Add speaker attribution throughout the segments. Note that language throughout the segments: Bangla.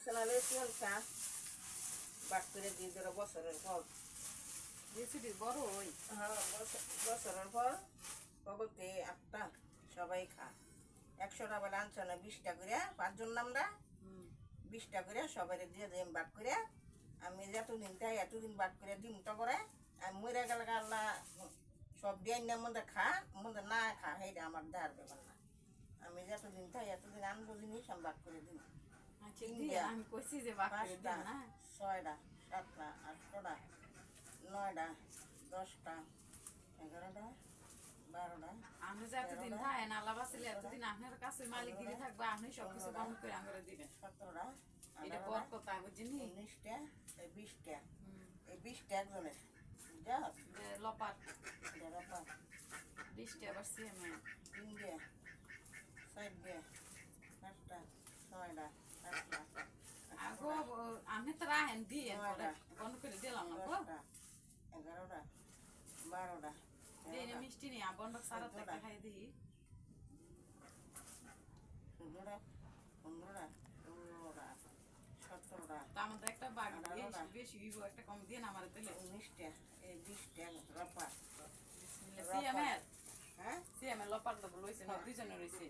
Speaker 1: সেনালে শিয়াল খা বাট করে দিয়ে ধরো বছরের পর
Speaker 2: রেসিপি বড় ওই
Speaker 1: হ্যাঁ বছরের পর বলতে 8টা সবাই খা 100টা বলে আনছে না 20টা করে 5 জন আমরা 20টা করে সবাই দিয়ে দিম বাট করে আমি যতদিন তাই এতদিন বাট করে দিম তো করে আমি মরে গেলে আল্লাহ সব দিয়ে মধ্যে খা মধ্যে না খা সেইটা আমার দেওয়ার ব্যাপার না আমি যতদিন তাই এতদিন আনবো জিনিস আমি বাট করে দিম
Speaker 2: আমি কইছি যে বাকি
Speaker 1: 5টা 6টা 7টা 8টা 9টা 10টা 11টা 12টা
Speaker 2: আমি যে এতদিন থাকেন আল্লাহ বাঁচালে এতদিন আপনার কাছে মালিকগিরি থাকবে আপনি সবকিছু বন্ধ করে আঙ্গুরে দিবেন
Speaker 1: 17টা
Speaker 2: এটা বরকত বুঝিনি
Speaker 1: 19টা 20টা এই 20টা একজনের যা
Speaker 2: লপাট
Speaker 1: রপা
Speaker 2: 20টা আবার সিএমএ
Speaker 1: 3টা 4টা 5টা 6টা 7টা
Speaker 2: আগো আপনি তো রাহেন দিয়ে বন্ধ করে দিলাম না গো
Speaker 1: 11টা 12টা
Speaker 2: দিয়ে মিষ্টি নিয়ে বন্ধ সারা টাকা খাই দিই
Speaker 1: 16টা 15টা 16টা 17টা
Speaker 2: তা আমাদের একটা বাড়ি বেশি হইব একটা কম দিয়ে না আমার দিলে
Speaker 1: 19টা এই 20টা রপা
Speaker 2: সিএমএ
Speaker 1: হ্যাঁ
Speaker 2: সিএমএ লপাট তো লইছে না দুইজনে রইছে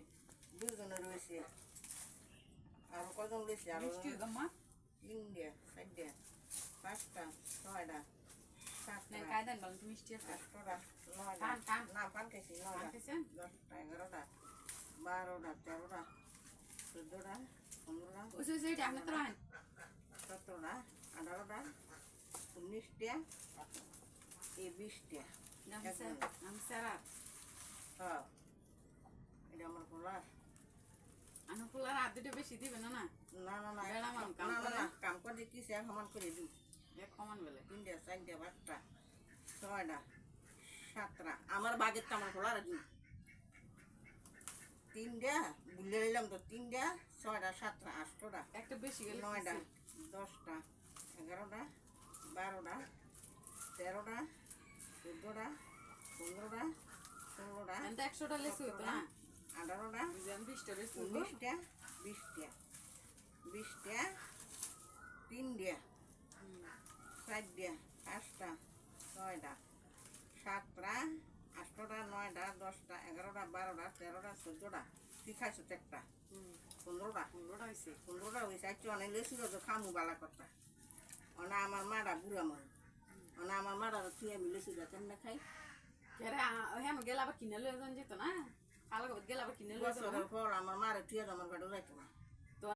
Speaker 1: দুজনে রয়েছে আর কজন রয়েছে আর
Speaker 2: মিষ্টি গম্মা
Speaker 1: 3টা 4টা 5টা 6টা 7টা
Speaker 2: কায়দান বলেন তুমি মিষ্টি আছে
Speaker 1: 8টা 9টা না পান খাইছি 9টা 10টা 11টা 12টা 13টা 14টা 15টা
Speaker 2: ওই যে আপনি তো রাহেন
Speaker 1: 17টা 18টা 19টা এই 20টা
Speaker 2: আমি সারা
Speaker 1: হ্যাঁ এটা আমার পোলা
Speaker 2: আমি পোলার হাত দুটো বেশি দিবে না না
Speaker 1: না না না
Speaker 2: বেড়া মান কাম
Speaker 1: না
Speaker 2: করে
Speaker 1: না কাম করে দিচ্ছি সমান করে দিই
Speaker 2: এক কমান বেলে
Speaker 1: 3টা 4টা 5টা 6টা 7টা আমার বাগের তো আমার পোলার দিই 3টা বুলে নিলাম তো 3টা 6টা 7টা 8টা
Speaker 2: একটা বেশি গেলে
Speaker 1: 9টা 10টা 11টা 12টা 13টা 14টা 15টা 16টা
Speaker 2: এন্ড 100টা লেসু হইতো না
Speaker 1: 18টা
Speaker 2: বুঝেন 20টা লেসু
Speaker 1: 19টা 20টা 20টা 3টা 4টা 5টা 6টা 7টা 8টা 9টা 10টা 11টা 12টা 13টা 14টা তুই খাইছো একটা 15টা
Speaker 2: 15টা হইছে
Speaker 1: 15টা হয়েছে আচ্ছা অনেক লেছিল তো খামু বালা কথা অনা আমার মারা বুড়া মন অনা আমার মারা তুই আমি লেছিল কেমনে খাই
Speaker 2: কেরে হ্যাঁ গেলা বা কিনে লয়ে যান যেত না কালকে গেলা বা কিনে লয়ে যান
Speaker 1: বছরের পর আমার মারা তুই আমার বাড়ি রাখতো না